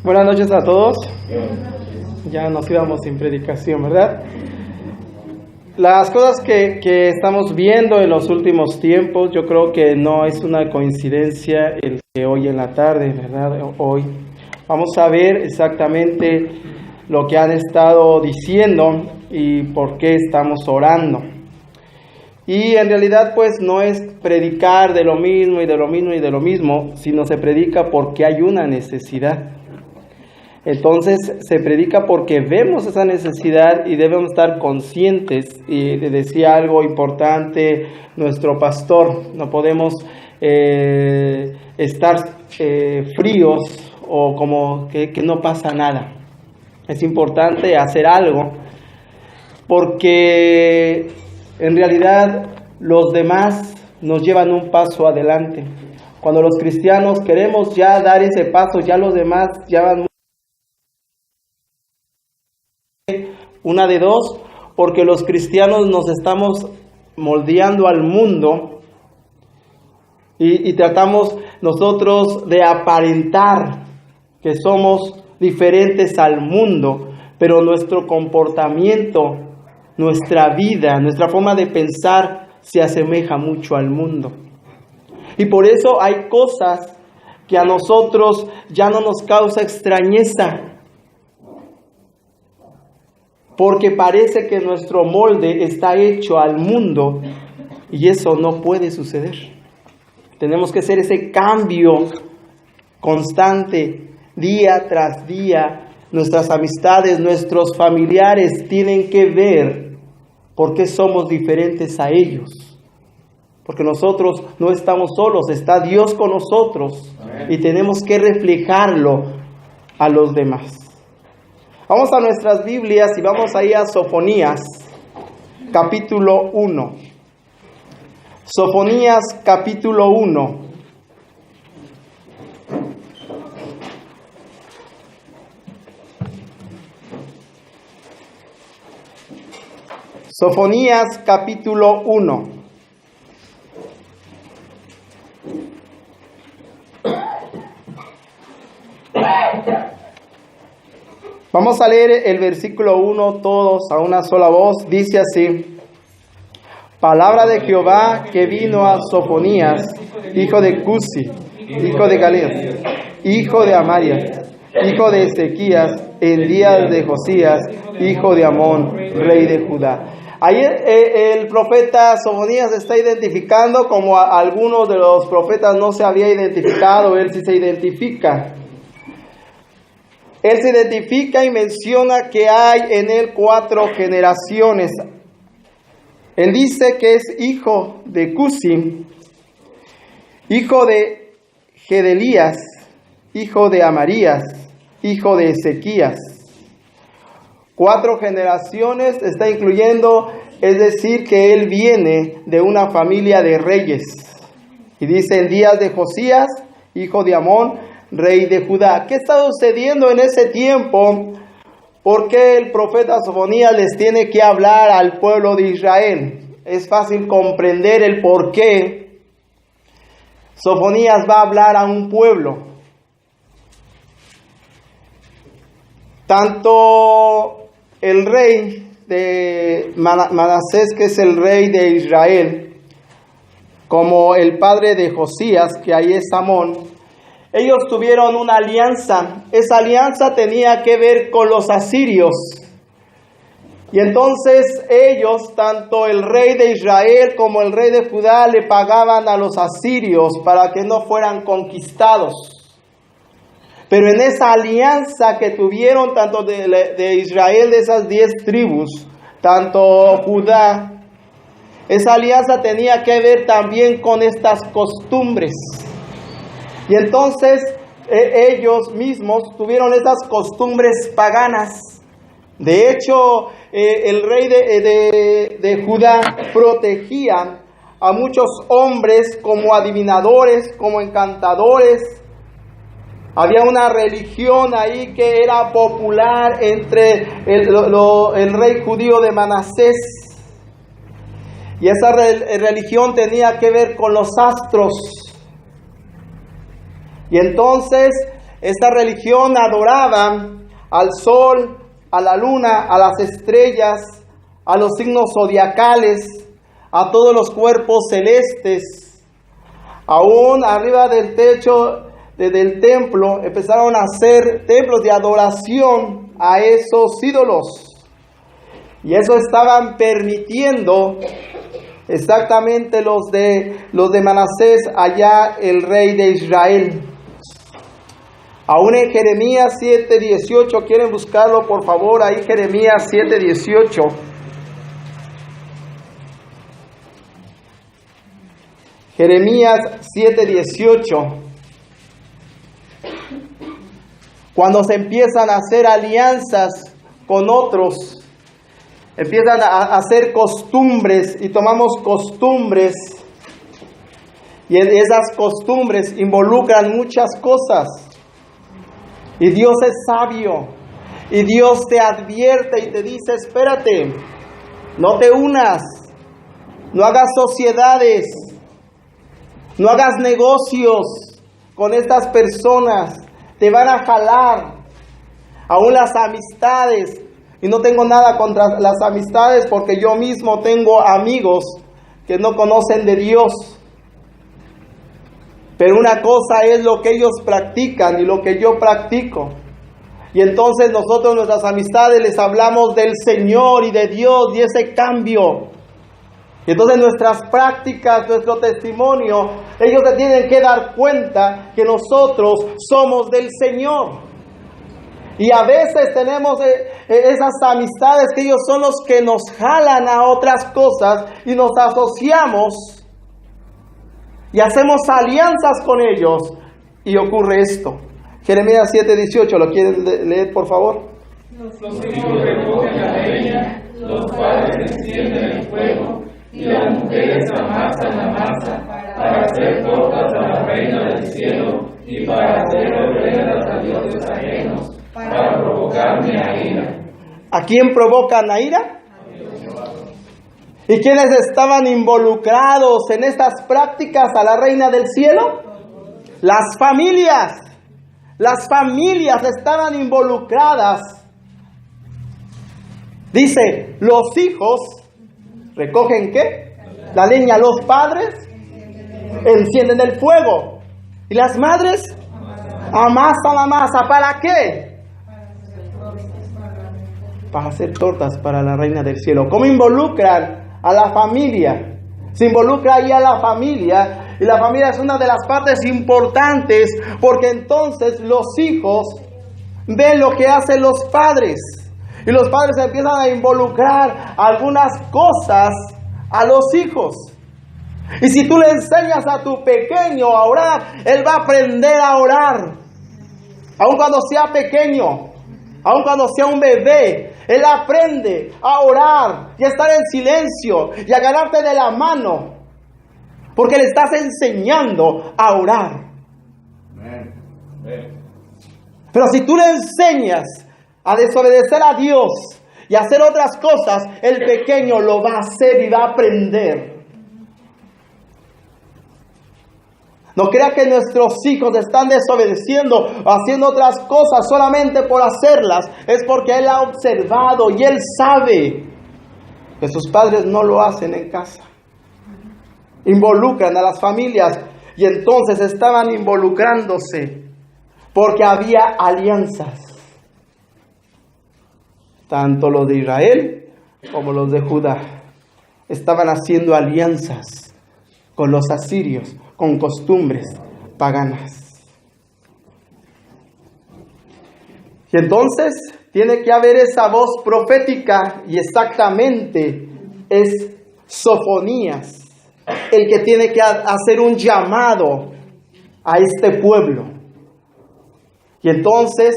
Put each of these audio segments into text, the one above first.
Buenas noches a todos. Ya nos íbamos sin predicación, ¿verdad? Las cosas que estamos viendo en los últimos tiempos, yo creo que no es una coincidencia el que hoy en la tarde, ¿verdad? Hoy vamos a ver exactamente lo que han estado diciendo y por qué estamos orando. Y en realidad pues no es predicar de lo mismo y de lo mismo y de lo mismo, sino se predica porque hay una necesidad. Entonces se predica porque vemos esa necesidad y debemos estar conscientes. Y decía algo importante nuestro pastor, no podemos estar fríos o como que no pasa nada. Es importante hacer algo porque en realidad los demás nos llevan un paso adelante. Cuando los cristianos queremos ya dar ese paso, ya los demás ya van. Una de dos, porque los cristianos nos estamos moldeando al mundo y tratamos nosotros de aparentar que somos diferentes al mundo, pero nuestro comportamiento, nuestra vida, nuestra forma de pensar se asemeja mucho al mundo. Y por eso hay cosas que a nosotros ya no nos causa extrañeza, porque parece que nuestro molde está hecho al mundo y eso no puede suceder. Tenemos que hacer ese cambio constante, día tras día. Nuestras amistades, nuestros familiares tienen que ver por qué somos diferentes a ellos. Porque nosotros no estamos solos, está Dios con nosotros. Amén. Y tenemos que reflejarlo a los demás. Vamos a nuestras Biblias y vamos ahí a Sofonías, capítulo 1. Sofonías, capítulo 1. Sofonías, capítulo 1. Vamos a leer el versículo 1 todos a una sola voz. Dice así: palabra de Jehová que vino a Sofonías, hijo de Cusi, hijo de Galías, hijo de Amaria, hijo de Ezequías, en días de Josías, hijo de Amón, rey de Judá. Ahí el profeta Sofonías se está identificando como algunos de los profetas no se había identificado, él sí se identifica. Él se identifica y menciona que hay en él 4 generaciones. Él dice que es hijo de Cusi, hijo de Gedelías, hijo de Amarías, hijo de Ezequías. 4 generaciones está incluyendo, es decir, que él viene de una familia de reyes. Y dice en días de Josías, hijo de Amón, rey de Judá. ¿Qué está sucediendo en ese tiempo? ¿Por qué el profeta Sofonías les tiene que hablar al pueblo de Israel? Es fácil comprender el por qué Sofonías va a hablar a un pueblo. Tanto el rey de Manasés, que es el rey de Israel, como el padre de Josías, que ahí es Amón, ellos tuvieron una alianza. Esa alianza tenía que ver con los asirios. Y entonces ellos, tanto el rey de Israel como el rey de Judá, le pagaban a los asirios para que no fueran conquistados. Pero en esa alianza que tuvieron tanto de Israel, de esas 10 tribus, tanto Judá, esa alianza tenía que ver también con estas costumbres. Y entonces ellos mismos tuvieron esas costumbres paganas. De hecho, el rey de Judá protegía a muchos hombres como adivinadores, como encantadores, Había una religión ahí que era popular entre el rey judío de Manasés. Y esa religión tenía que ver con los astros. Y entonces esta religión adoraba al sol, a la luna, a las estrellas, a los signos zodiacales, a todos los cuerpos celestes. Aún arriba del techo del templo empezaron a hacer templos de adoración a esos ídolos. Y eso estaban permitiendo exactamente los de Manasés, allá el rey de Israel. Aún en Jeremías 7:18, ¿quieren buscarlo por favor? Ahí Jeremías 7:18. Jeremías 7:18. Cuando se empiezan a hacer alianzas con otros, empiezan a hacer costumbres y tomamos costumbres. Y esas costumbres involucran muchas cosas. Y Dios es sabio. Y Dios te advierte y te dice, espérate, no te unas, no hagas sociedades, no hagas negocios con estas personas. Te van a jalar. Aún las amistades. Y no tengo nada contra las amistades porque yo mismo tengo amigos que no conocen de Dios. Pero una cosa es lo que ellos practican y lo que yo practico. Y entonces nosotros, nuestras amistades, les hablamos del Señor y de Dios y ese cambio. Y entonces nuestras prácticas, nuestro testimonio, ellos se tienen que dar cuenta que nosotros somos del Señor. Y a veces tenemos esas amistades que ellos son los que nos jalan a otras cosas y nos asociamos y hacemos alianzas con ellos y ocurre esto. Jeremías 7:18, ¿lo quieren leer por favor? Los hijos recogen la leña, los padres encienden el fuego y las mujeres amasan la masa para hacer tortas a la reina del cielo y para hacer ofrendas a dioses ajenos, para provocarme a ira. ¿A quién provocan a ira? ¿Y quiénes estaban involucrados en estas prácticas a la reina del cielo? Las familias. Las familias estaban involucradas. Dice, los hijos recogen ¿qué? La leña. Los padres encienden el fuego. Y las madres amasan la masa. ¿Para qué? Para hacer tortas para la reina del cielo. ¿Cómo involucran a la familia? Se involucra ahí a la familia. Y la familia es una de las partes importantes. Porque entonces los hijos ven lo que hacen los padres. Y los padres empiezan a involucrar algunas cosas a los hijos. Y si tú le enseñas a tu pequeño a orar, él va a aprender a orar. Aun cuando sea pequeño, aun cuando sea un bebé, él aprende a orar y a estar en silencio y a agarrarte de la mano. Porque le estás enseñando a orar. Pero si tú le enseñas a desobedecer a Dios y a hacer otras cosas, el pequeño lo va a hacer y va a aprender. No crea que nuestros hijos están desobedeciendo o haciendo otras cosas solamente por hacerlas. Es porque él ha observado y él sabe que sus padres no lo hacen en casa. Involucran a las familias y entonces estaban involucrándose porque había alianzas. Tanto los de Israel como los de Judá estaban haciendo alianzas con los asirios, con costumbres paganas. Y entonces tiene que haber esa voz profética y exactamente es Sofonías el que tiene que hacer un llamado a este pueblo. Y entonces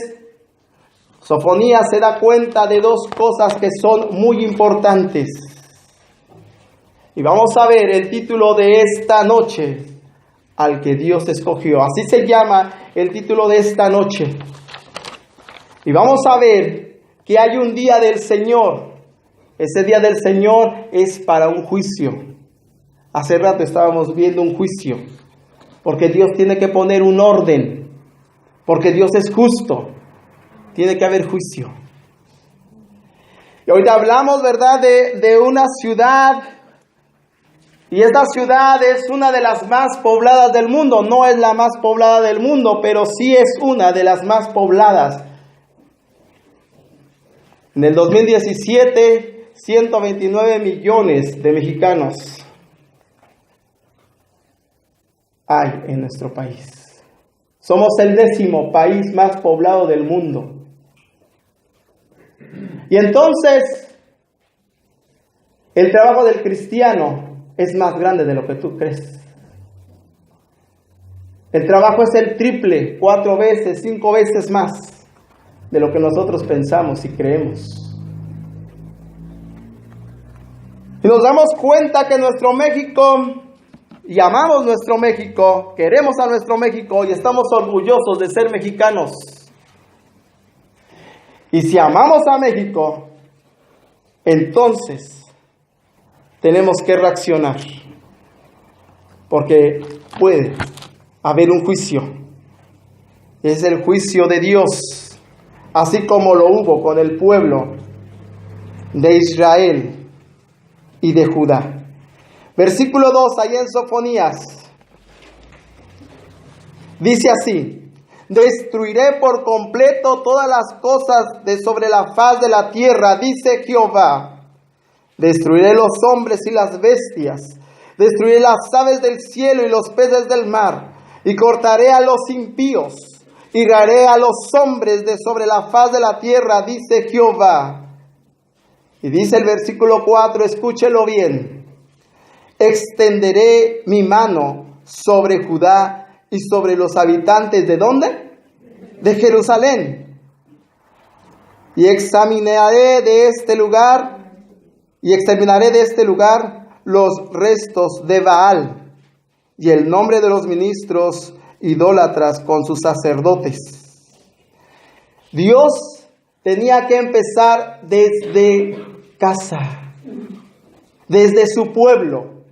Sofonías se da cuenta de dos cosas que son muy importantes. Y vamos a ver el título de esta noche: al que Dios escogió. Así se llama el título de esta noche. Y vamos a ver que hay un día del Señor. Ese día del Señor es para un juicio. Hace rato estábamos viendo un juicio. Porque Dios tiene que poner un orden. Porque Dios es justo. Tiene que haber juicio. Y ahorita hablamos, ¿verdad?, de una ciudad. Y esta ciudad es una de las más pobladas del mundo. No es la más poblada del mundo, pero sí es una de las más pobladas. En el 2017, 129 millones de mexicanos hay en nuestro país. Somos el 10º país más poblado del mundo. Y entonces, el trabajo del cristiano es más grande de lo que tú crees. El trabajo es el triple, 4 veces, 5 veces más de lo que nosotros pensamos y creemos. Y nos damos cuenta que nuestro México, y amamos nuestro México, queremos a nuestro México y estamos orgullosos de ser mexicanos. Y si amamos a México, entonces tenemos que reaccionar, porque puede haber un juicio. Es el juicio de Dios. Así como lo hubo con el pueblo de Israel y de Judá. Versículo 2, allá en Sofonías. Dice así: destruiré por completo todas las cosas de sobre la faz de la tierra, dice Jehová. Destruiré los hombres y las bestias. Destruiré las aves del cielo y los peces del mar. Y cortaré a los impíos. Y raré a los hombres de sobre la faz de la tierra, dice Jehová. Y dice el versículo 4, escúchelo bien. Extenderé mi mano sobre Judá y sobre los habitantes, ¿de dónde? De Jerusalén. Y exterminaré de este lugar los restos de Baal y el nombre de los ministros idólatras con sus sacerdotes. Dios tenía que empezar desde casa, desde su pueblo.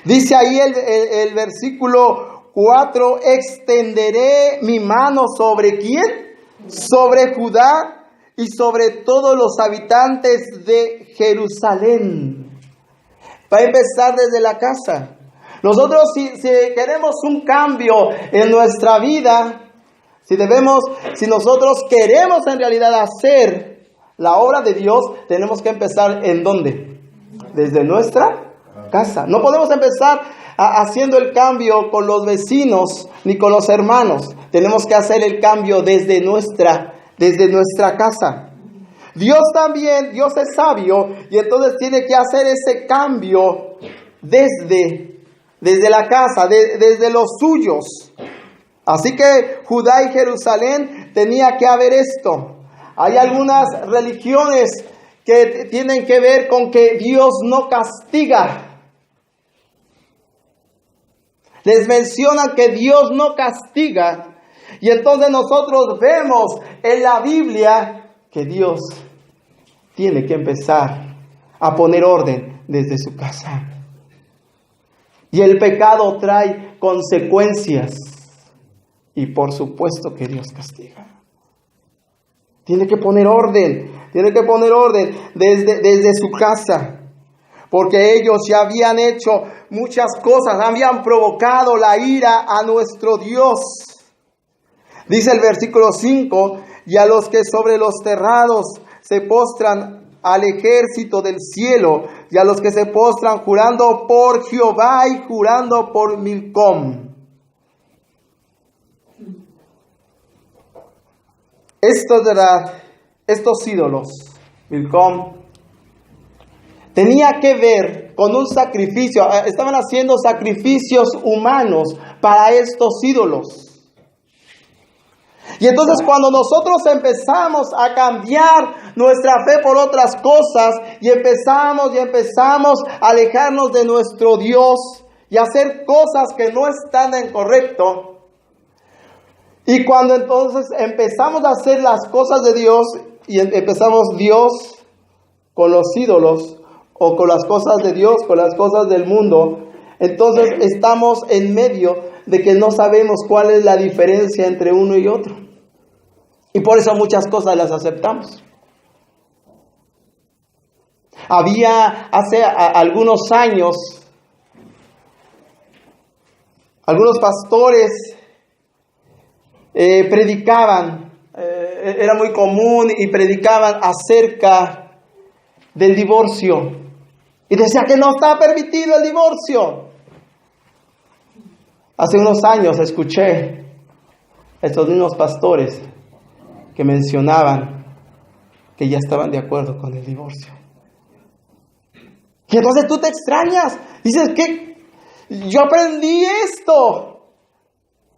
Dice ahí el versículo 4, extenderé mi mano sobre ¿quién? Sobre Judá y sobre todos los habitantes de Jerusalén. Va a empezar desde la casa. Nosotros si queremos un cambio en nuestra vida, si nosotros queremos en realidad hacer la obra de Dios, tenemos que empezar ¿en dónde? Desde nuestra casa. No podemos empezar haciendo el cambio con los vecinos ni con los hermanos. Tenemos que hacer el cambio desde nuestra casa. Dios es sabio y entonces tiene que hacer ese cambio desde la casa, desde los suyos. Así que Judá y Jerusalén tenía que haber esto. Hay algunas religiones que tienen que ver con que Dios no castiga. Les mencionan que Dios no castiga. Y entonces nosotros vemos en la Biblia que Dios tiene que empezar a poner orden desde su casa. Y el pecado trae consecuencias. Y por supuesto que Dios castiga. Tiene que poner orden desde su casa. Porque ellos ya habían hecho muchas cosas, habían provocado la ira a nuestro Dios. Dice el versículo 5, y a los que sobre los terrados se postran al ejército del cielo, y a los que se postran jurando por Jehová y jurando por Milcom. Estos ídolos, Milcom, tenía que ver con un sacrificio. Estaban haciendo sacrificios humanos para estos ídolos. Y entonces cuando nosotros empezamos a cambiar nuestra fe por otras cosas y empezamos a alejarnos de nuestro Dios, y hacer cosas que no están en correcto. Y cuando entonces empezamos a hacer las cosas de Dios y empezamos Dios con los ídolos o con las cosas de Dios, con las cosas del mundo, entonces estamos en medio de que no sabemos cuál es la diferencia entre uno y otro. Y por eso muchas cosas las aceptamos. Había hace algunos años, algunos pastores predicaban, era muy común, y predicaban acerca del divorcio. Y decía que no está permitido el divorcio. Hace unos años escuché a estos mismos pastores que mencionaban que ya estaban de acuerdo con el divorcio. Y entonces tú te extrañas. Dices que yo aprendí esto.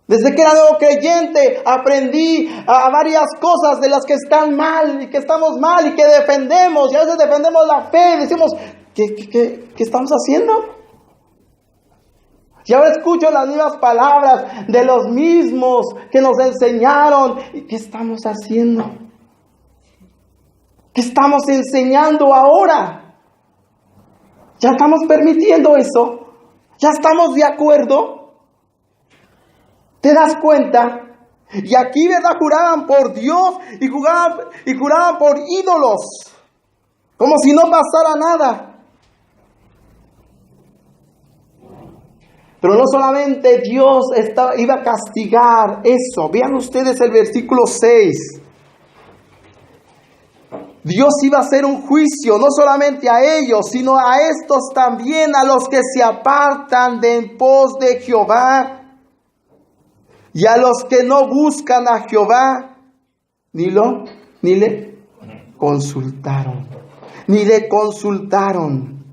Desde que era nuevo creyente, aprendí a varias cosas de las que están mal y que estamos mal y que defendemos. Y a veces defendemos la fe. Decimos, ¿qué estamos haciendo? Y ahora escucho las mismas palabras de los mismos que nos enseñaron. ¿Y qué estamos haciendo? ¿Qué estamos enseñando ahora? ¿Ya estamos permitiendo eso? ¿Ya estamos de acuerdo? ¿Te das cuenta? Y aquí, ¿verdad? Juraban por Dios y juraban por ídolos, como si no pasara nada. Pero no solamente Dios iba a castigar eso. Vean ustedes el versículo 6. Dios iba a hacer un juicio, no solamente a ellos, sino a estos también, a los que se apartan de en pos de Jehová. Y a los que no buscan a Jehová, ni le consultaron. Ni le consultaron.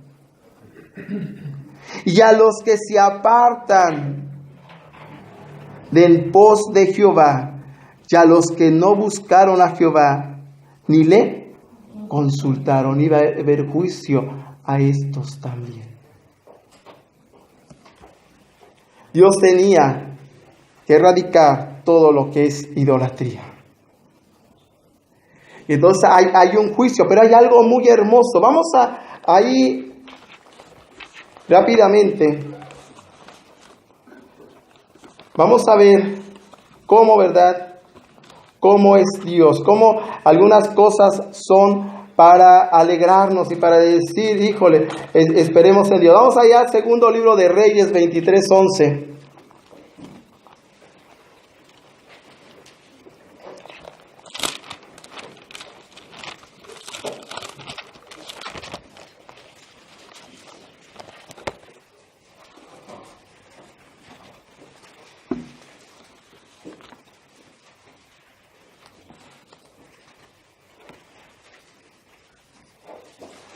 Y a los que se apartan del pos de Jehová, y a los que no buscaron a Jehová, ni le consultaron. Iba a haber juicio a estos también. Dios tenía que erradicar todo lo que es idolatría. Entonces hay un juicio, pero hay algo muy hermoso. Vamos ahí rápidamente. Vamos a ver cómo, ¿verdad? Cómo es Dios, cómo algunas cosas son para alegrarnos y para decir, híjole, esperemos en Dios. Vamos allá al segundo libro de Reyes 23:11.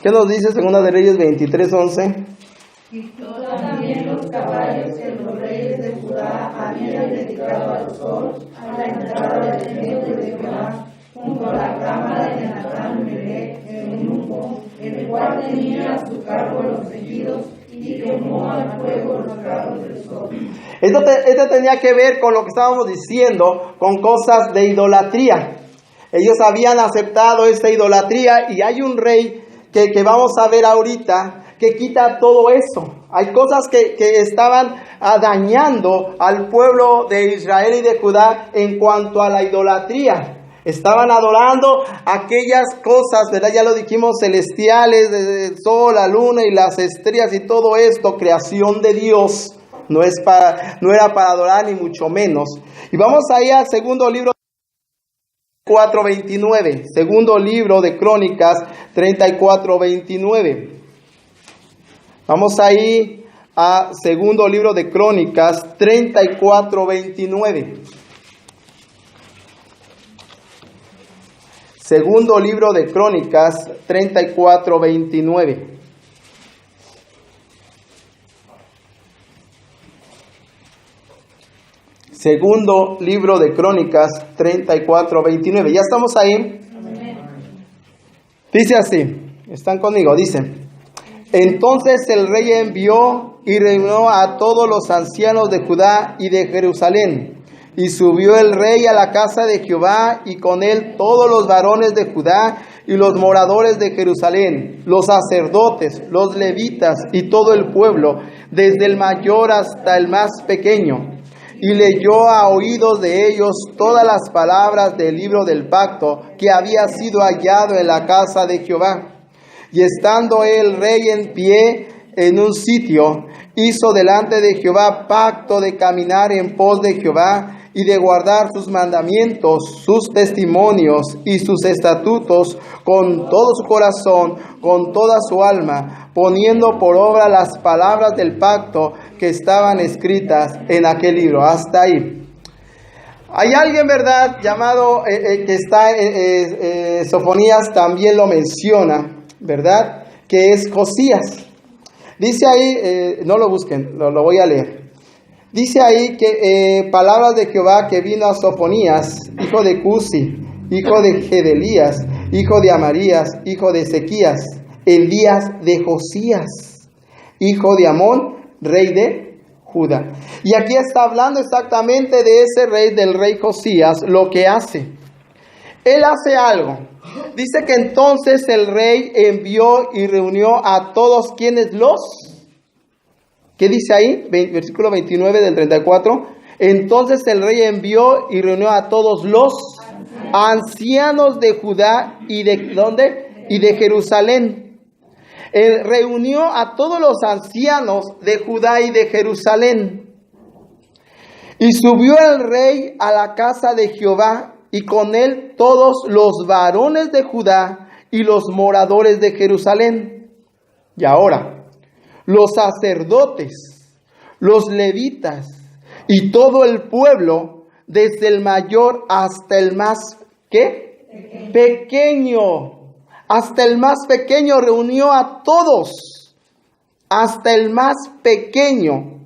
¿Qué nos dice Segunda de Reyes 23:11? Y también los caballos que los reyes de Judá habían dedicado al sol, a la entrada del templo de Jehová, junto a la cámara de Natán Melech, el eunuco, el cual tenía a su cargo los seguidos y quemó al fuego los carros del sol. Esto tenía que ver con lo que estábamos diciendo, con cosas de idolatría. Ellos habían aceptado esta idolatría y hay un rey que vamos a ver ahorita, que quita todo eso. Hay cosas que estaban dañando al pueblo de Israel y de Judá en cuanto a la idolatría. Estaban adorando aquellas cosas, ¿verdad? Ya lo dijimos, celestiales, el sol, la luna y las estrellas y todo esto, creación de Dios. No era para adorar ni mucho menos. Y vamos ahí al segundo libro 34:29, segundo libro de Crónicas 34:29. Vamos ahí a segundo libro de Crónicas 34:29. Segundo libro de Crónicas 34:29. Segundo libro de Crónicas 34:29. ¿Ya estamos ahí? Dice así, están conmigo, dice: entonces el rey envió y reunió a todos los ancianos de Judá y de Jerusalén. Y subió el rey a la casa de Jehová, y con él todos los varones de Judá y los moradores de Jerusalén, los sacerdotes, los levitas y todo el pueblo, desde el mayor hasta el más pequeño. Y leyó a oídos de ellos todas las palabras del libro del pacto que había sido hallado en la casa de Jehová. Y estando el rey en pie en un sitio, hizo delante de Jehová pacto de caminar en pos de Jehová y de guardar sus mandamientos, sus testimonios y sus estatutos con todo su corazón, con toda su alma, poniendo por obra las palabras del pacto que estaban escritas en aquel libro. Hasta ahí. Hay alguien, ¿verdad?, llamado, que está Sofonías también lo menciona, ¿verdad?, que es Josías. Dice ahí, no lo busquen, lo voy a leer. Dice ahí que palabras de Jehová que vino a Sofonías, hijo de Cusi, hijo de Gedelías, hijo de Amarías, hijo de Ezequías, en días de Josías, hijo de Amón, rey de Judá. Y aquí está hablando exactamente de ese rey, del rey Josías, lo que hace. Él hace algo. Dice que entonces el rey envió y reunió a todos quienes ¿qué dice ahí? Versículo 29 del 34. Entonces el rey envió y reunió a todos los ancianos de Judá y de ¿dónde? Y de Jerusalén. Él reunió a todos los ancianos de Judá y de Jerusalén. Y subió el rey a la casa de Jehová, y con él todos los varones de Judá y los moradores de Jerusalén. Y ahora, los sacerdotes, los levitas y todo el pueblo, desde el mayor hasta el más, ¿qué? Pequeño. Hasta el más pequeño reunió a todos, hasta el más pequeño.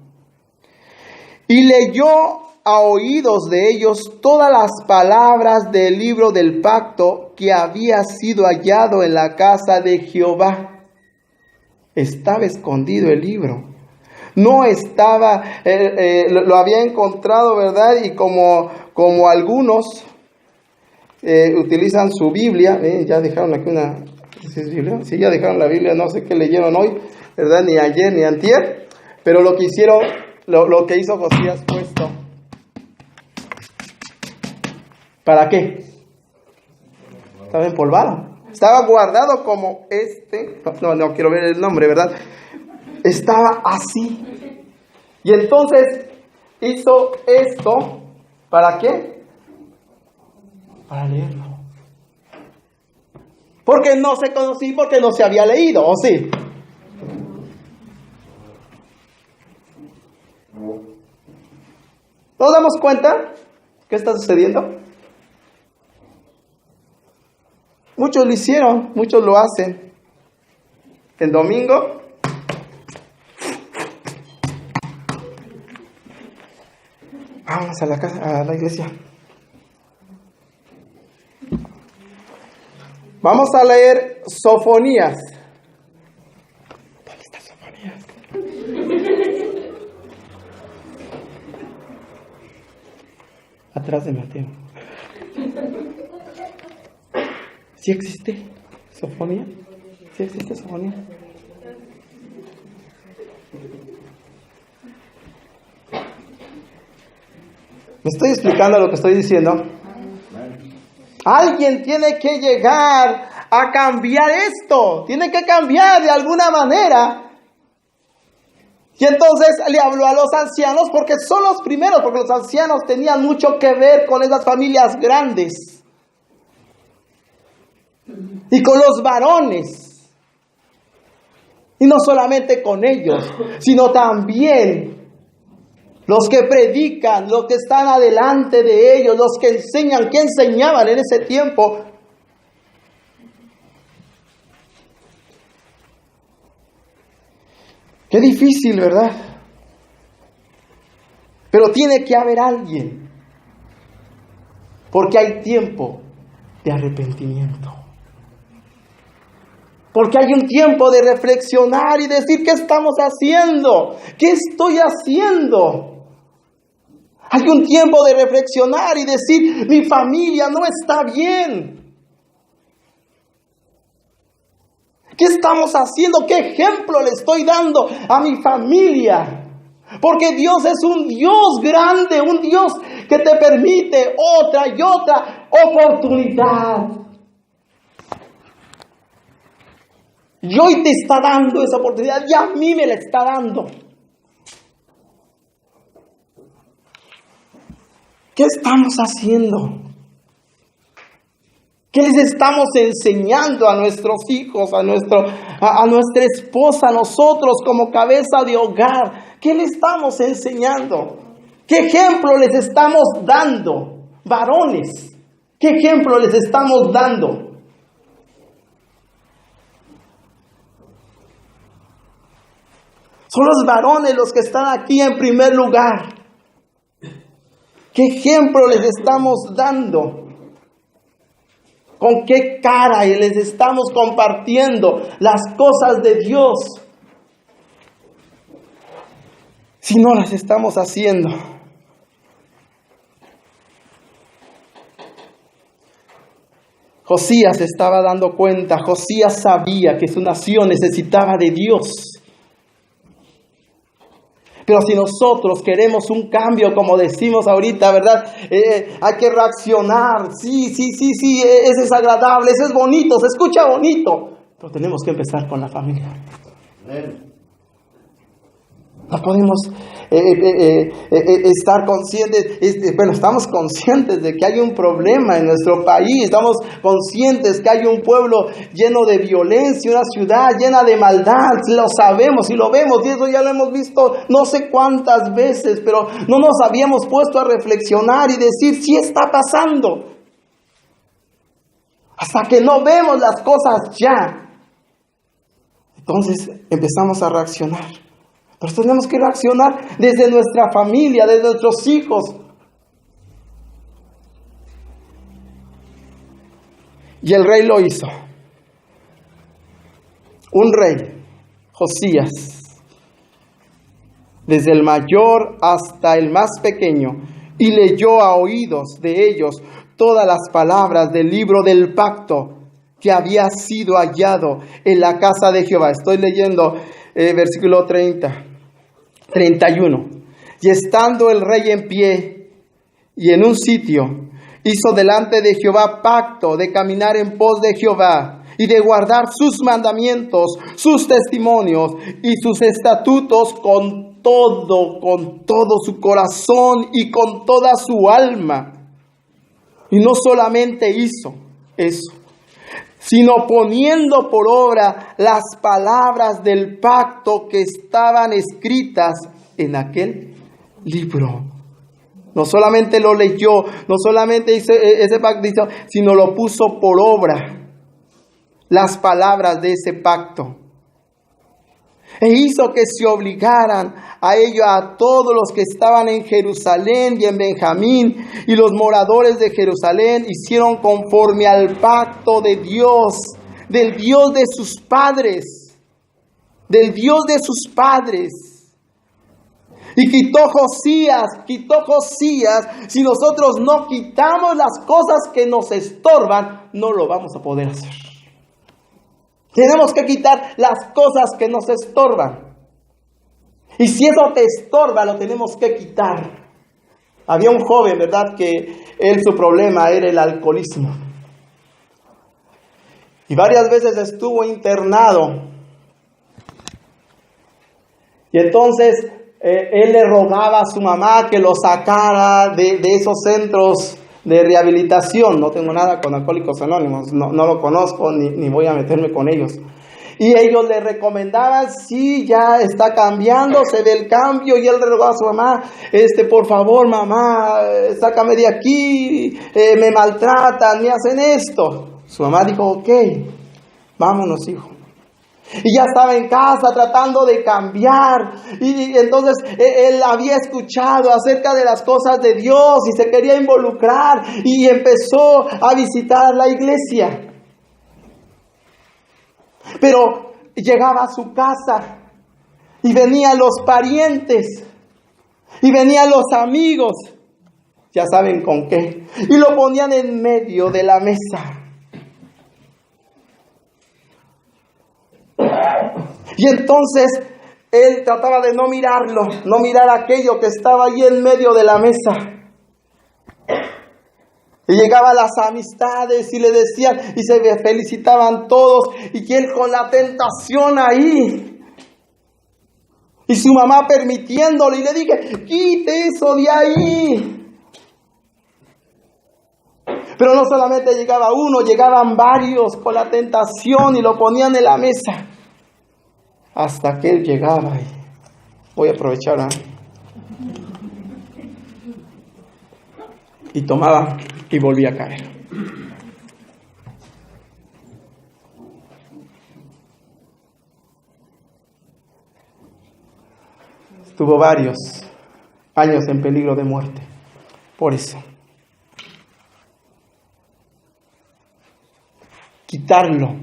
Y leyó a oídos de ellos todas las palabras del libro del pacto que había sido hallado en la casa de Jehová. Estaba escondido el libro. No estaba, lo había encontrado, ¿verdad? Y como algunos utilizan su Biblia, ya dejaron aquí una, ¿sí es Biblia? Sí, ya dejaron la Biblia, no sé qué leyeron hoy, ¿verdad? Ni ayer ni antier, pero lo que hicieron, lo que hizo Josías fue esto. ¿Para qué? Estaba empolvado. Estaba guardado como no quiero ver el nombre, ¿verdad? Estaba así. Y entonces hizo esto, ¿para qué? Para leerlo. Porque no se conocía, porque no se había leído, ¿o sí? ¿Nos damos cuenta? ¿Qué está sucediendo? Muchos lo hicieron, muchos lo hacen. El domingo, vamos a la casa, a la iglesia. Vamos a leer Sofonías. ¿Dónde está Sofonías? Atrás de Mateo. ¿Sí existe Sofonía? ¿Sí existe Sofonía? ¿Me estoy explicando lo que estoy diciendo? Alguien tiene que llegar a cambiar esto. Tiene que cambiar de alguna manera. Y entonces le habló a los ancianos, porque son los primeros, porque los ancianos tenían mucho que ver con esas familias grandes. Y con los varones. Y no solamente con ellos, sino también los que predican, los que están adelante de ellos, los que enseñan, que enseñaban en ese tiempo. Qué difícil, ¿verdad? Pero tiene que haber alguien, porque hay tiempo de arrepentimiento. Porque hay un tiempo de reflexionar y decir, ¿qué estamos haciendo? ¿Qué estoy haciendo? Hay un tiempo de reflexionar y decir, mi familia no está bien. ¿Qué estamos haciendo? ¿Qué ejemplo le estoy dando a mi familia? Porque Dios es un Dios grande, un Dios que te permite otra y otra oportunidad. Y hoy te está dando esa oportunidad y a mí me la está dando. ¿Qué estamos haciendo? ¿Qué les estamos enseñando a nuestros hijos, a nuestra esposa, a nosotros como cabeza de hogar? ¿Qué les estamos enseñando? ¿Qué ejemplo les estamos dando? Varones, ¿qué ejemplo les estamos dando? Son los varones los que están aquí en primer lugar. ¿Qué ejemplo les estamos dando? ¿Con qué cara les estamos compartiendo las cosas de Dios? Si no las estamos haciendo. Josías estaba dando cuenta, Josías sabía que su nación necesitaba de Dios. Pero si nosotros queremos un cambio, como decimos ahorita, ¿verdad? Hay que reaccionar. Sí, eso es agradable, eso es bonito, se escucha bonito. Pero tenemos que empezar con la familia. No podemos estar conscientes, estamos conscientes de que hay un problema en nuestro país, estamos conscientes que hay un pueblo lleno de violencia, una ciudad llena de maldad, lo sabemos y lo vemos, y eso ya lo hemos visto no sé cuántas veces, pero no nos habíamos puesto a reflexionar y decir, sí está pasando. Hasta que no vemos las cosas ya, entonces empezamos a reaccionar. Pero tenemos que reaccionar desde nuestra familia, desde nuestros hijos. Y el rey lo hizo. Un rey, Josías, desde el mayor hasta el más pequeño, y leyó a oídos de ellos todas las palabras del libro del pacto que había sido hallado en la casa de Jehová. Estoy leyendo versículo 31. Y estando el rey en pie y en un sitio, hizo delante de Jehová pacto de caminar en pos de Jehová y de guardar sus mandamientos, sus testimonios y sus estatutos con todo su corazón y con toda su alma. Y no solamente hizo eso, sino poniendo por obra las palabras del pacto que estaban escritas en aquel libro. No solamente lo leyó, no solamente hizo ese pacto, sino lo puso por obra, las palabras de ese pacto. E hizo que se obligaran a ello a todos los que estaban en Jerusalén y en Benjamín, y los moradores de Jerusalén hicieron conforme al pacto de Dios, del Dios de sus padres, Y quitó Josías, si nosotros no quitamos las cosas que nos estorban, no lo vamos a poder hacer. Tenemos que quitar las cosas que nos estorban. Y si eso te estorba, lo tenemos que quitar. Había un joven, ¿verdad?, que su problema era el alcoholismo. Y varias veces estuvo internado. Y entonces él le rogaba a su mamá que lo sacara de esos centros de rehabilitación. No tengo nada con Alcohólicos Anónimos, no lo conozco ni voy a meterme con ellos. Y ellos le recomendaban, sí, ya está cambiando, se ve el cambio. Y él le rogaba a su mamá, por favor mamá, sácame de aquí, me maltratan, me hacen esto. Su mamá dijo, ok, vámonos hijo. Y ya estaba en casa tratando de cambiar. Y entonces él había escuchado acerca de las cosas de Dios y se quería involucrar. Y empezó a visitar la iglesia. Pero llegaba a su casa y venían los parientes y venían los amigos, ya saben con qué, y lo ponían en medio de la mesa. Y entonces él trataba de no mirarlo, no mirar aquello que estaba ahí en medio de la mesa. Y llegaban las amistades y le decían, y se felicitaban todos, y él con la tentación ahí. Y su mamá permitiéndole, y le dije, quite eso de ahí. Pero no solamente llegaba uno, llegaban varios con la tentación y lo ponían en la mesa. Hasta que él llegaba y voy a aprovechar, y tomaba y volvía a caer. Estuvo varios años en peligro de muerte por eso. Quitarlo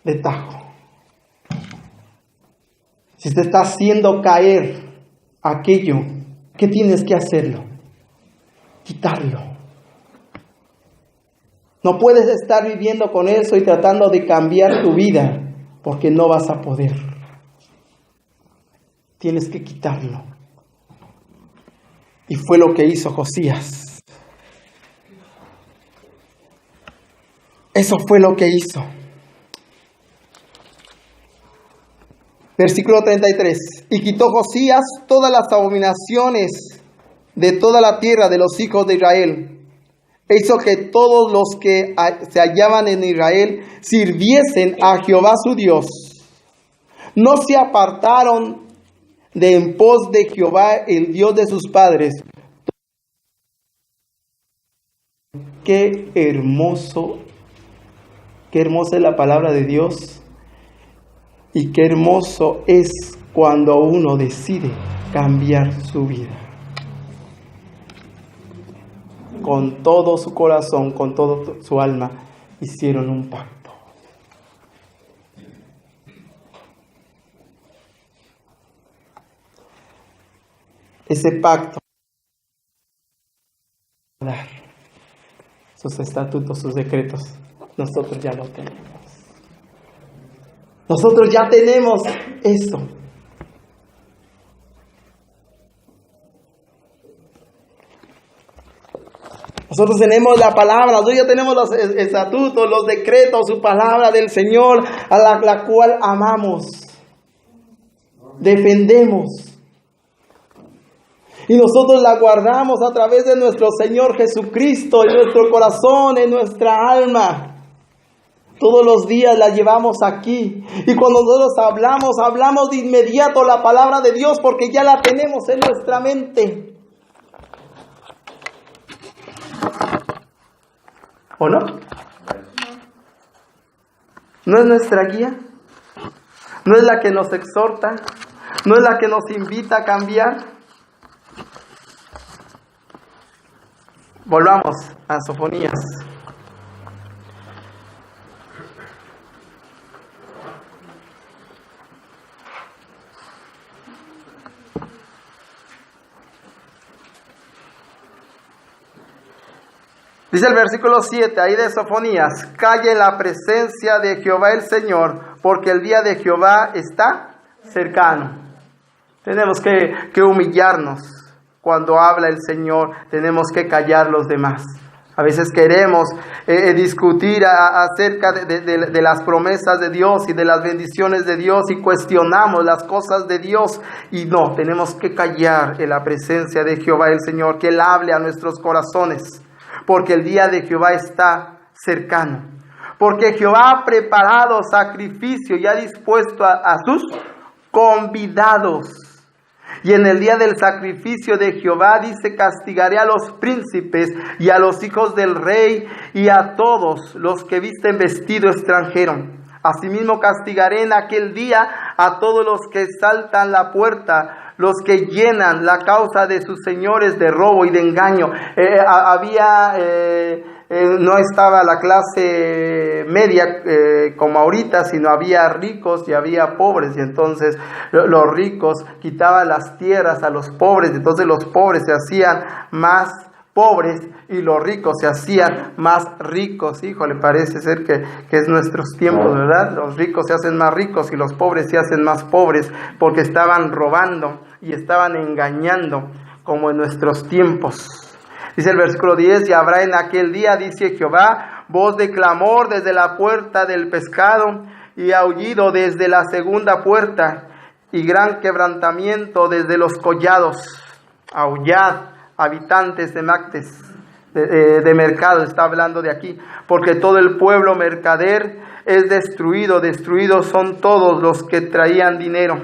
de tajo. Si te está haciendo caer aquello, ¿qué tienes que hacerlo? Quitarlo. No puedes estar viviendo con eso y tratando de cambiar tu vida, porque no vas a poder. Tienes que quitarlo. Y fue lo que hizo Josías. Eso fue lo que hizo. Versículo 33. Y quitó Josías todas las abominaciones de toda la tierra de los hijos de Israel. E hizo que todos los que se hallaban en Israel sirviesen a Jehová su Dios. No se apartaron de en pos de Jehová, el Dios de sus padres. Qué hermosa es la palabra de Dios. Y qué hermoso es cuando uno decide cambiar su vida. Con todo su corazón, con toda su alma, hicieron un pacto. Ese pacto, sus estatutos, sus decretos, nosotros ya lo tenemos. Nosotros ya tenemos eso. Nosotros tenemos la palabra, nosotros ya tenemos los estatutos, los decretos, su palabra del Señor, a la cual amamos, defendemos. Y nosotros la guardamos a través de nuestro Señor Jesucristo, en nuestro corazón, en nuestra alma. Todos los días la llevamos aquí. Y cuando nosotros hablamos de inmediato la palabra de Dios, porque ya la tenemos en nuestra mente. ¿O no? ¿No es nuestra guía? ¿No es la que nos exhorta? ¿No es la que nos invita a cambiar? Volvamos a Sofonías. Dice el versículo 7, ahí de Sofonías: calle en la presencia de Jehová el Señor, porque el día de Jehová está cercano. Tenemos que humillarnos cuando habla el Señor, tenemos que callar los demás. A veces queremos discutir acerca de las promesas de Dios y de las bendiciones de Dios y cuestionamos las cosas de Dios, y no, tenemos que callar en la presencia de Jehová el Señor, que Él hable a nuestros corazones. Porque el día de Jehová está cercano. Porque Jehová ha preparado sacrificio y ha dispuesto a sus convidados. Y en el día del sacrificio de Jehová, dice, castigaré a los príncipes y a los hijos del rey y a todos los que visten vestido extranjero. Asimismo castigaré en aquel día a todos los que saltan la puerta, los que llenan la causa de sus señores de robo y de engaño. Había no estaba la clase media como ahorita, sino había ricos y había pobres, y entonces los ricos quitaban las tierras a los pobres, entonces los pobres se hacían más pobres y los ricos se hacían más ricos. Híjole, parece ser que es nuestros tiempos, ¿verdad? Los ricos se hacen más ricos y los pobres se hacen más pobres porque estaban robando y estaban engañando, como en nuestros tiempos. Dice el versículo 10, y habrá en aquel día, dice Jehová, voz de clamor desde la puerta del pescado y aullido desde la segunda puerta y gran quebrantamiento desde los collados. Aullad, habitantes de Mactes, de mercado, está hablando de aquí, porque todo el pueblo mercader es destruido, destruidos son todos los que traían dinero.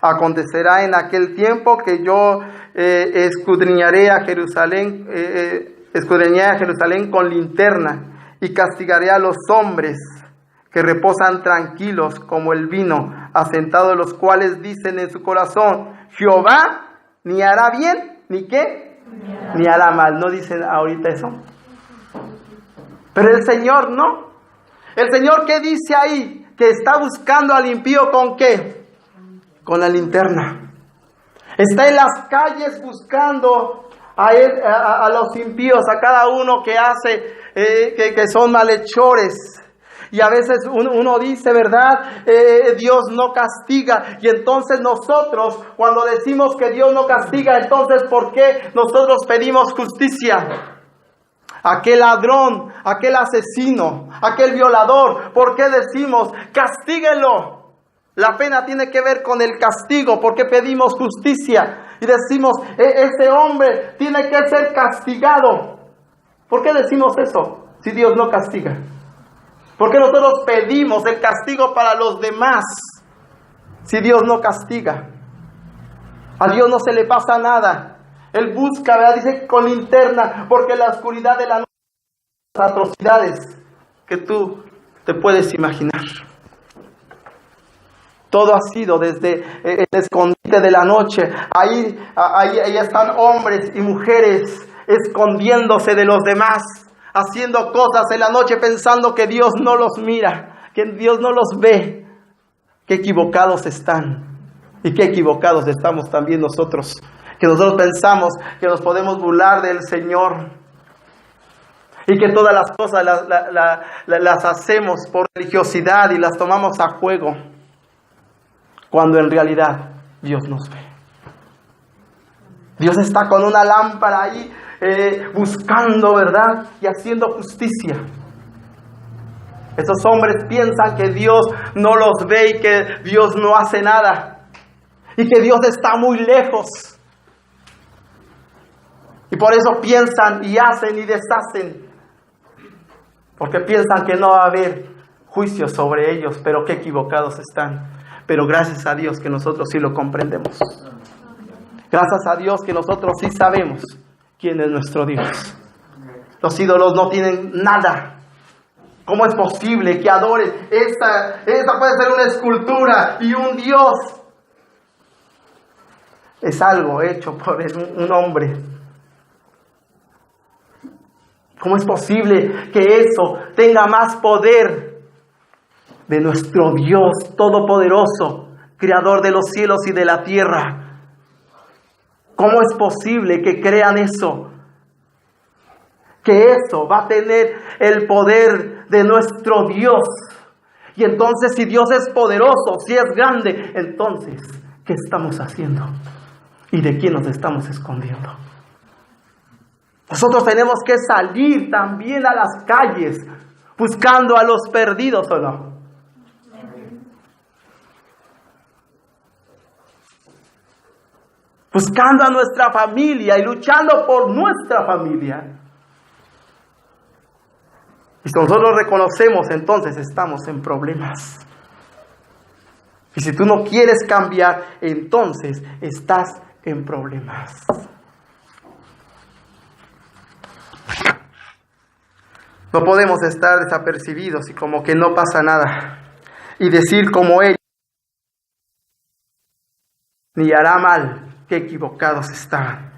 Acontecerá en aquel tiempo que yo escudriñaré a Jerusalén con linterna y castigaré a los hombres que reposan tranquilos como el vino, asentados los cuales dicen en su corazón, Jehová ni hará bien, ni qué, ni hará mal. ¿No dicen ahorita eso? Pero el Señor no. El Señor, ¿qué dice ahí? Que está buscando al impío ¿con qué? Con la linterna. Está en las calles buscando a los impíos, a cada uno que hace, que son malhechores. Y a veces uno dice, ¿verdad? Dios no castiga. Y entonces nosotros, cuando decimos que Dios no castiga, entonces ¿por qué nosotros pedimos justicia? Aquel ladrón, aquel asesino, aquel violador, ¿por qué decimos castíguenlo? La pena tiene que ver con el castigo, porque pedimos justicia y decimos, ese hombre tiene que ser castigado. ¿Por qué decimos eso si Dios no castiga? ¿Por qué nosotros pedimos el castigo para los demás si Dios no castiga? A Dios no se le pasa nada. Él busca, ¿verdad? Dice con linterna, porque la oscuridad de la noche, las atrocidades que tú te puedes imaginar. Todo ha sido desde el escondite de la noche. Ahí están hombres y mujeres escondiéndose de los demás, haciendo cosas en la noche pensando que Dios no los mira, que Dios no los ve. Qué equivocados están y qué equivocados estamos también nosotros, que nosotros pensamos que nos podemos burlar del Señor y que todas las cosas las hacemos por religiosidad y las tomamos a juego, cuando en realidad Dios nos ve. Dios está con una lámpara ahí buscando, ¿verdad? Y haciendo justicia. Esos hombres piensan que Dios no los ve y que Dios no hace nada. Y que Dios está muy lejos. Y por eso piensan y hacen y deshacen. Porque piensan que no va a haber juicio sobre ellos. Pero qué equivocados están. Pero gracias a Dios que nosotros sí lo comprendemos. Gracias a Dios que nosotros sí sabemos quién es nuestro Dios. Los ídolos no tienen nada. ¿Cómo es posible que adoren? Esta puede ser una escultura y un Dios. Es algo hecho por un hombre. ¿Cómo es posible que eso tenga más poder de nuestro Dios todopoderoso, creador de los cielos y de la tierra? ¿Cómo es posible que crean eso? Que eso va a tener el poder de nuestro Dios. Y entonces, si Dios es poderoso, si es grande, entonces, ¿qué estamos haciendo? ¿Y de quién nos estamos escondiendo? Nosotros tenemos que salir también a las calles buscando a los perdidos, ¿o no? Buscando a nuestra familia y luchando por nuestra familia. Y si nosotros reconocemos, entonces estamos en problemas. Y si tú no quieres cambiar, entonces estás en problemas. No podemos estar desapercibidos y como que no pasa nada. Y decir como ellos, ni hará mal. Qué equivocados están.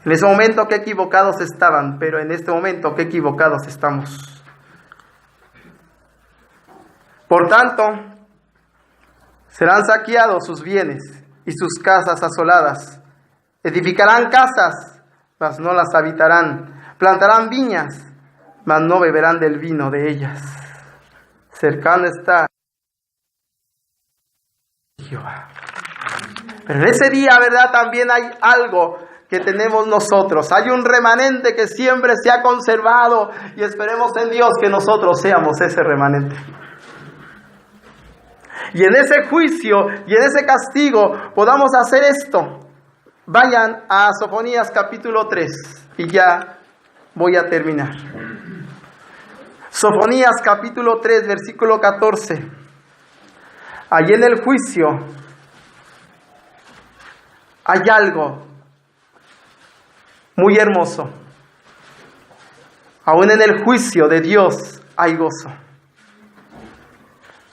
En ese momento qué equivocados estaban, pero en este momento qué equivocados estamos. Por tanto, serán saqueados sus bienes y sus casas asoladas. Edificarán casas, mas no las habitarán. Plantarán viñas, mas no beberán del vino de ellas. Cercano está Jehová. Pero en ese día, ¿verdad? También hay algo que tenemos nosotros. Hay un remanente que siempre se ha conservado y esperemos en Dios que nosotros seamos ese remanente. Y en ese juicio y en ese castigo podamos hacer esto. Vayan a Sofonías capítulo 3 y ya voy a terminar. Sofonías capítulo 3 versículo 14. Allí en el juicio hay algo muy hermoso. Aún en el juicio de Dios hay gozo.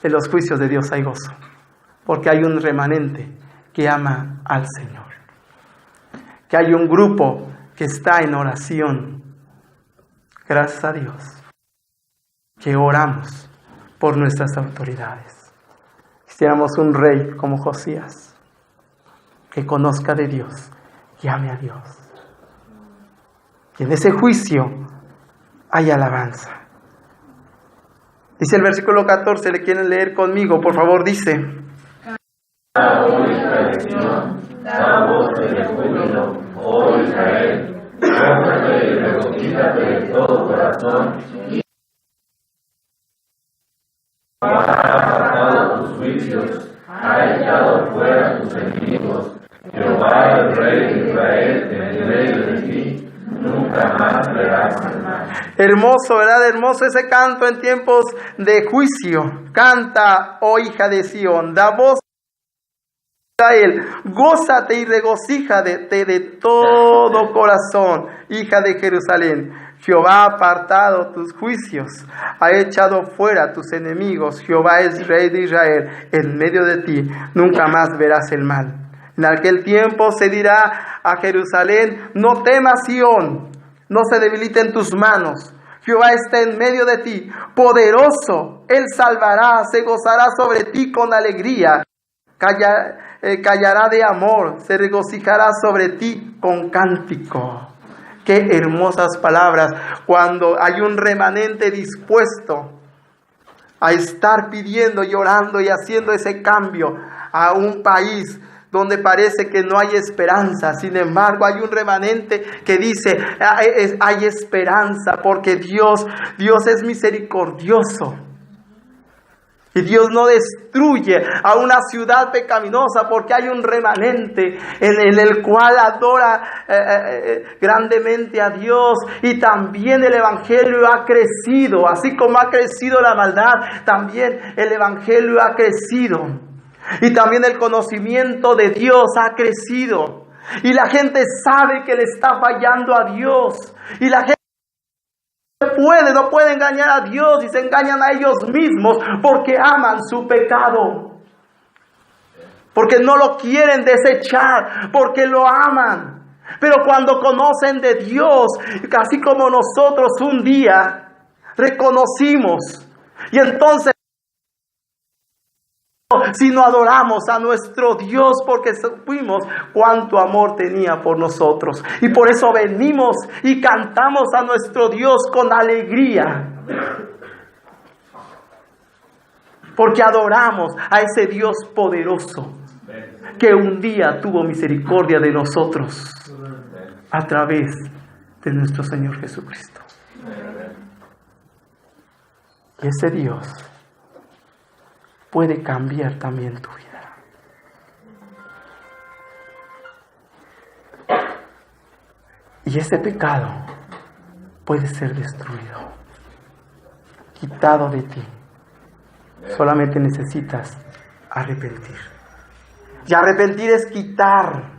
En los juicios de Dios hay gozo. Porque hay un remanente que ama al Señor. Que hay un grupo que está en oración. Gracias a Dios. Que oramos por nuestras autoridades. Quisiéramos un rey como Josías. Que conozca de Dios y ame a Dios. Y en ese juicio hay alabanza. Dice el versículo 14, ¿le quieren leer conmigo? Por favor, dice. Da voces de júbilo, oh Israel, gózate y regocíjate de todo corazón, y ha apartado tus juicios, ha echado fuera tus enemigos. Jehová, el Rey de Israel, en medio de ti, nunca más verás el mal. Hermoso, ¿verdad? Hermoso ese canto en tiempos de juicio. Canta, oh hija de Sión, da voz a Israel, gózate y regocíjate de todo corazón, hija de Jerusalén. Jehová ha apartado tus juicios, ha echado fuera tus enemigos. Jehová es Rey de Israel, en medio de ti nunca más verás el mal. En aquel tiempo se dirá a Jerusalén, no temas Sión, no se debiliten tus manos. Jehová está en medio de ti, poderoso, Él salvará, se gozará sobre ti con alegría. Callará de amor, se regocijará sobre ti con cántico. Qué hermosas palabras cuando hay un remanente dispuesto a estar pidiendo, llorando y haciendo ese cambio a un país donde parece que no hay esperanza. Sin embargo, hay un remanente que dice, hay esperanza porque Dios es misericordioso. Y Dios no destruye a una ciudad pecaminosa porque hay un remanente en el cual adora grandemente a Dios. Y también el Evangelio ha crecido. Así como ha crecido la maldad, también el Evangelio ha crecido. Y también el conocimiento de Dios ha crecido. Y la gente sabe que le está fallando a Dios. Y la gente no puede engañar a Dios y se engañan a ellos mismos porque aman su pecado, porque no lo quieren desechar, porque lo aman. Pero cuando conocen de Dios, así como nosotros un día reconocimos, y entonces sino adoramos a nuestro Dios porque supimos cuánto amor tenía por nosotros. Y por eso venimos y cantamos a nuestro Dios con alegría. Porque adoramos a ese Dios poderoso que un día tuvo misericordia de nosotros a través de nuestro Señor Jesucristo. Y ese Dios puede cambiar también tu vida. Y ese pecado puede ser destruido, quitado de ti. Solamente necesitas arrepentir. Y arrepentir es quitar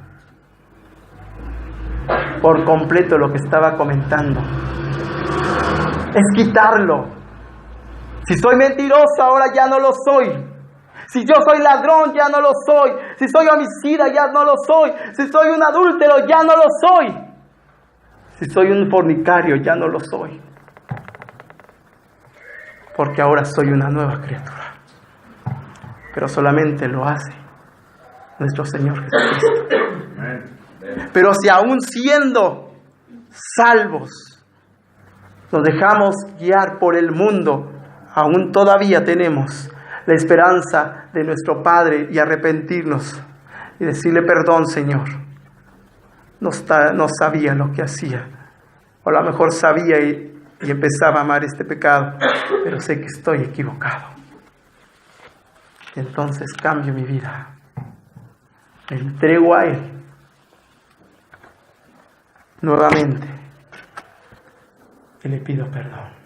por completo lo que estaba comentando. Es quitarlo. Si soy mentiroso, ahora ya no lo soy. Si yo soy ladrón, ya no lo soy. Si soy homicida, ya no lo soy. Si soy un adúltero, ya no lo soy. Si soy un fornicario, ya no lo soy, porque ahora soy una nueva criatura. Pero solamente lo hace nuestro Señor Jesucristo. Pero si aún siendo salvos nos dejamos guiar por el mundo, aún todavía tenemos la esperanza de nuestro Padre y arrepentirnos y decirle: perdón, Señor, no sabía lo que hacía, o a lo mejor sabía y empezaba a amar este pecado, pero sé que estoy equivocado. Y entonces cambio mi vida, me entrego a Él nuevamente y le pido perdón.